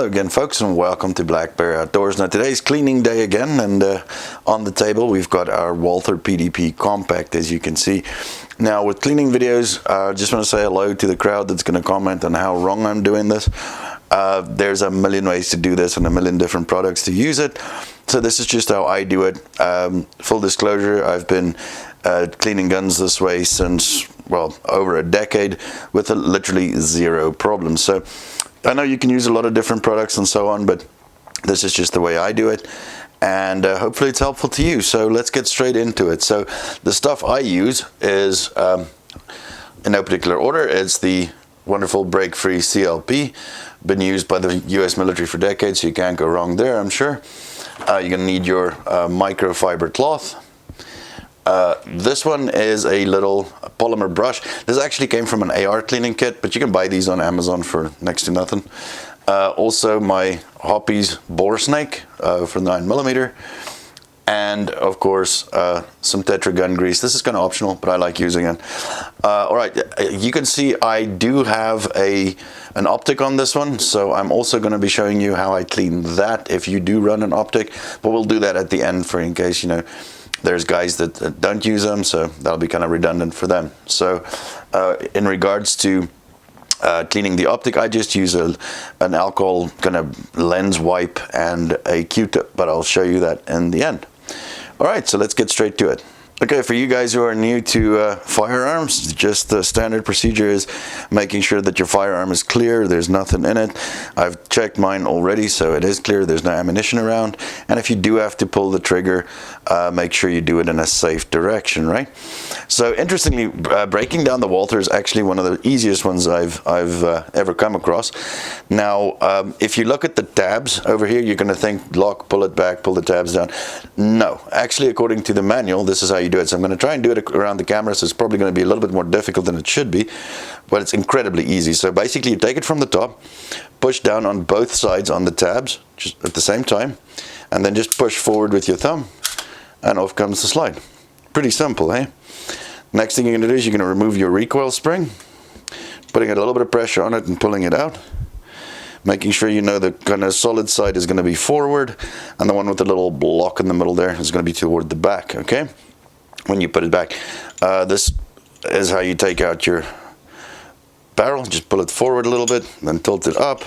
Hello again, folks, and welcome to Black Bear Outdoors. Now today's cleaning day again, and on the table we've got our Walther PDP Compact, as you can see. Now with cleaning videos, I just want to say hello to the crowd that's going to comment on how wrong I'm doing this. There's a million ways to do this and a million different products to use it. So this is just how I do it. Full disclosure, I've been cleaning guns this way since, well, over a decade with literally zero problems. So I know you can use a lot of different products and so on, but this is just the way I do it, and hopefully it's helpful to you. So let's get straight into it. So the stuff I use is, in no particular order, it's the wonderful break-free CLP, been used by the US military for decades, so you can't go wrong there, I'm sure. You're going to need your microfiber cloth. This one is a little polymer brush. This actually came from an AR cleaning kit, but you can buy these on Amazon for next to nothing. Also my Hoppe's bore snake for 9mm, and of course some Tetra gun grease. This is kind of optional, but I like using it. All right, you can see I do have an optic on this one, so I'm also going to be showing you how I clean that if you do run an optic, but we'll do that at the end for in case, you know, there's guys that don't use them, so that'll be kind of redundant for them. So in regards to cleaning the optic, I just use an alcohol kind of lens wipe and a Q-tip, but I'll show you that in the end. All right, so let's get straight to it. Okay, for you guys who are new to firearms, just the standard procedure is making sure that your firearm is clear, there's nothing in it. I've checked mine already, so it is clear, there's no ammunition around. And if you do have to pull the trigger, make sure you do it in a safe direction, right? So interestingly, breaking down the Walther is actually one of the easiest ones I've ever come across. Now, if you look at the tabs over here, you're going to think lock, pull it back, pull the tabs down. No, actually, according to the manual, this is how you do it. So I'm going to try and do it around the camera, so it's probably going to be a little bit more difficult than it should be, but it's incredibly easy. So basically you take it from the top, push down on both sides on the tabs just at the same time, and then just push forward with your thumb, and off comes the slide. Pretty simple, eh? Next thing you're going to do is you're going to remove your recoil spring, putting a little bit of pressure on it and pulling it out, making sure you know the kind of solid side is going to be forward, and the one with the little block in the middle there is going to be toward the back, okay? When you put it back, this is how you take out your barrel. Just pull it forward a little bit, then tilt it up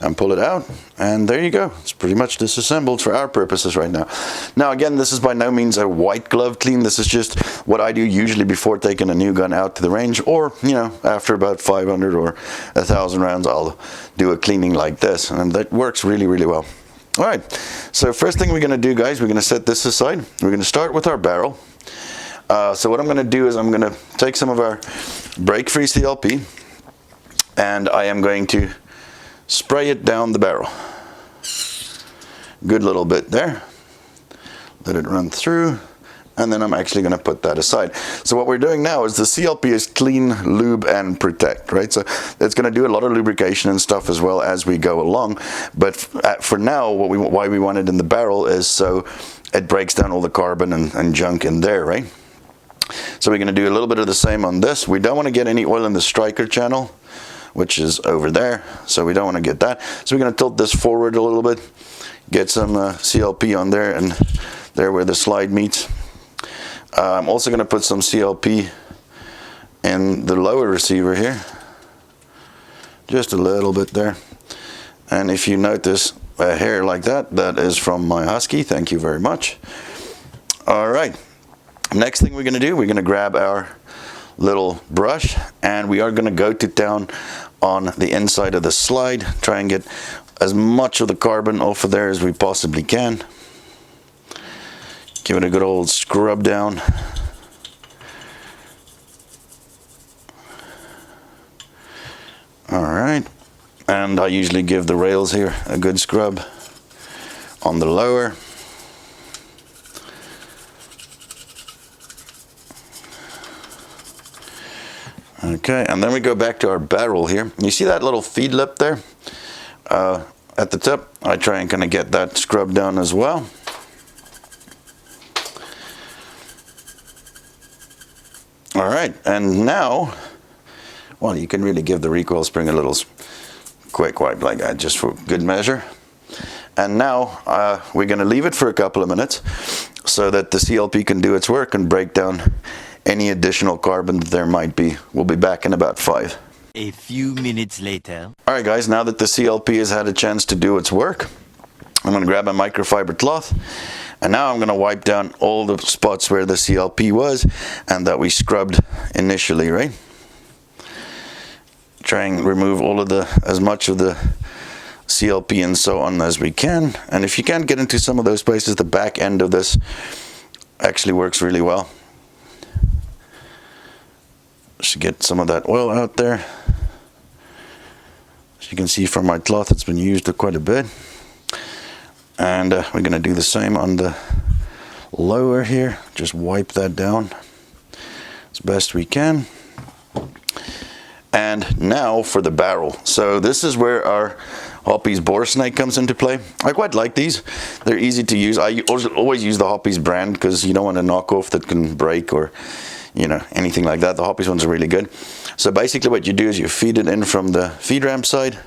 and pull it out, and there you go. It's pretty much disassembled for our purposes right now. Now again, this is by no means a white glove clean. This is just what I do usually before taking a new gun out to the range, or, you know, after about 500 or 1,000 rounds, I'll do a cleaning like this, and that works really, really well. All right, so first thing we're going to do, guys, we're going to set this aside. We're going to start with our barrel. So what I'm going to do is I'm going to take some of our break-free CLP, and I am going to spray it down the barrel. Good little bit there. Let it run through, and then I'm actually going to put that aside. So what we're doing now is the CLP is clean, lube, and protect, right? So it's going to do a lot of lubrication and stuff as well as we go along. But for now, why we want it in the barrel is so it breaks down all the carbon and junk in there, right? So we're going to do a little bit of the same on this. We don't want to get any oil in the striker channel, which is over there, so we don't want to get that. So we're going to tilt this forward a little bit, get some CLP on there, and there where the slide meets. I'm also going to put some CLP in the lower receiver here, just a little bit there. And if you notice a hair like that, that is from my husky. Thank you very much. All right. Next thing we're going to do, we're going to grab our little brush, and we are going to go to town on the inside of the slide, try and get as much of the carbon off of there as we possibly can. Give it a good old scrub down. All right, and I usually give the rails here a good scrub on the lower. Okay, and then we go back to our barrel here. You see that little feed lip there at the tip? I try and kind of get that scrubbed down as well. All right, and now, well, you can really give the recoil spring a little quick wipe like that, just for good measure. And now we're going to leave it for a couple of minutes so that the CLP can do its work and break down any additional carbon that there might be. We'll be back in about 5. A few minutes later. Alright guys, now that the CLP has had a chance to do its work, I'm going to grab a microfiber cloth, and now I'm going to wipe down all the spots where the CLP was and that we scrubbed initially, right? Try and remove all of as much of the CLP and so on as we can. And if you can't get into some of those places, the back end of this actually works really well. Should get some of that oil out there. As you can see from my cloth, it's been used quite a bit. And we're going to do the same on the lower here. Just wipe that down as best we can. And now for the barrel. So this is where our Hoppe's bore snake comes into play. I quite like these. They're easy to use. I always use the Hoppe's brand because you don't want a knockoff that can break or, you know, anything like that. The Hoppe's ones are really good. So basically what you do is you feed it in from the feed ramp side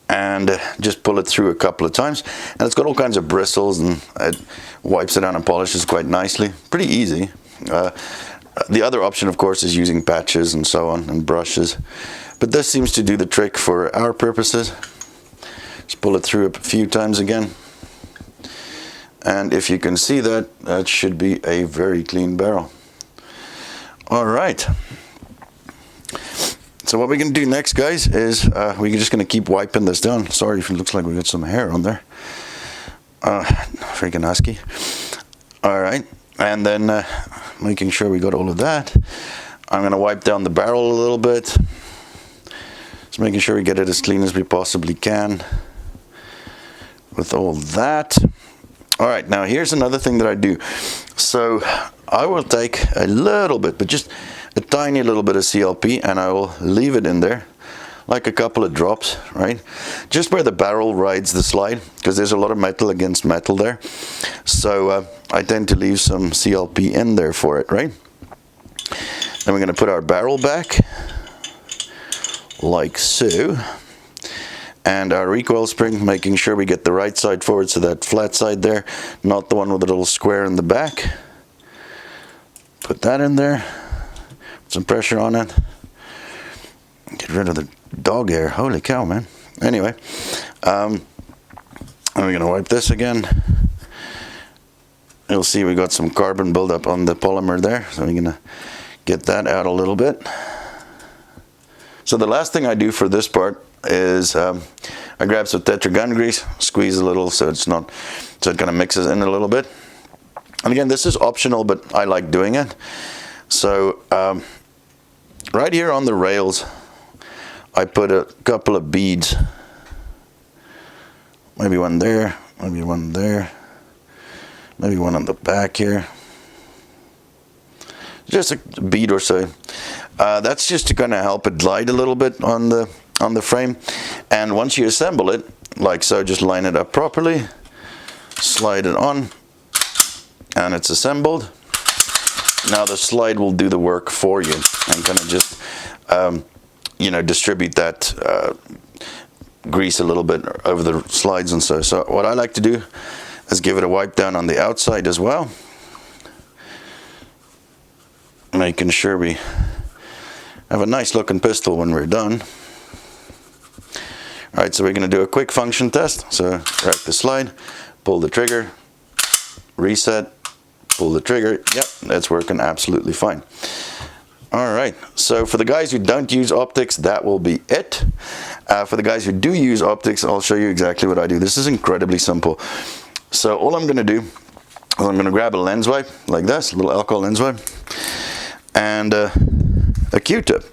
and just pull it through a couple of times. And it's got all kinds of bristles and it wipes it down and polishes quite nicely. Pretty easy. The other option, of course, is using patches and so on and brushes. But this seems to do the trick for our purposes. Just pull it through a few times again. And if you can see that, that should be a very clean barrel. All right. So what we're going to do next, guys, is we're just going to keep wiping this down. Sorry if it looks like we got some hair on there. Freaking husky. All right. And then making sure we got all of that. I'm going to wipe down the barrel a little bit. Just making sure we get it as clean as we possibly can with all that. All right, now here's another thing that I do. So I will take a little bit, but just a tiny little bit of CLP, and I will leave it in there, like a couple of drops, right? Just where the barrel rides the slide, because there's a lot of metal against metal there. So I tend to leave some CLP in there for it, right? Then we're going to put our barrel back, like so. And our recoil spring, making sure we get the right side forward, so that flat side there, not the one with the little square in the back. Put that in there. Put some pressure on it. Get rid of the dog hair. Holy cow, man. Anyway, and we're going to wipe this again. You'll see we got some carbon buildup on the polymer there, so we're going to get that out a little bit. So the last thing I do for this part is I grab some Tetra gun grease, squeeze a little so it kind of mixes in a little bit. And again, this is optional, but I like doing it. So right here on the rails, I put a couple of beads. Maybe one there, maybe one there, maybe one on the back here. Just a bead or so. That's just to kind of help it glide a little bit on the frame. And once you assemble it, like so, just line it up properly, slide it on, and it's assembled. Now the slide will do the work for you and kind of just, you know, distribute that grease a little bit over the slides and so. So what I like to do is give it a wipe down on the outside as well, making sure we have a nice looking pistol when we're done. Alright, so we're going to do a quick function test. So crack the slide, pull the trigger, reset, pull the trigger. Yep, that's working absolutely fine. Alright, so for the guys who don't use optics, that will be it. For the guys who do use optics, I'll show you exactly what I do. This is incredibly simple. So all I'm going to do is I'm going to grab a lens wipe like this, a little alcohol lens wipe, and a Q-tip.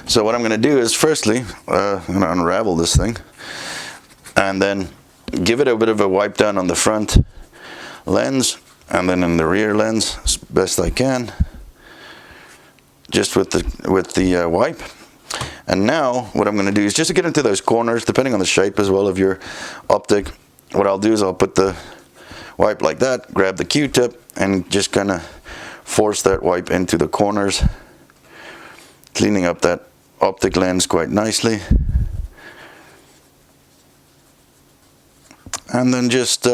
So what I'm going to do is firstly, I'm going to unravel this thing and then give it a bit of a wipe down on the front lens and then in the rear lens as best I can, just with the wipe. And now what I'm going to do is just to get into those corners, depending on the shape as well of your optic, what I'll do is I'll put the wipe like that, grab the Q-tip and just kind of force that wipe into the corners, cleaning up that optic lens quite nicely. and then just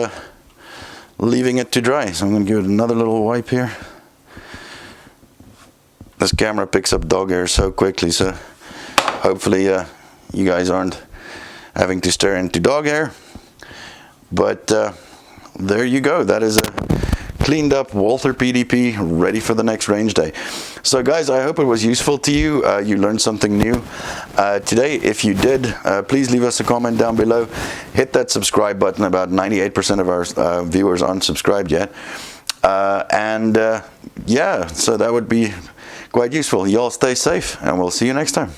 leaving it to dry. So I'm going to give it another little wipe here. This camera picks up dog hair so quickly, so hopefully you guys aren't having to stare into dog hair. But there you go. That is a cleaned up Walther PDP, ready for the next range day. So guys, I hope it was useful to you. You learned something new today. If you did, please leave us a comment down below. Hit that subscribe button. About 98% of our viewers aren't subscribed yet. Yeah, so that would be quite useful. Y'all stay safe, and we'll see you next time.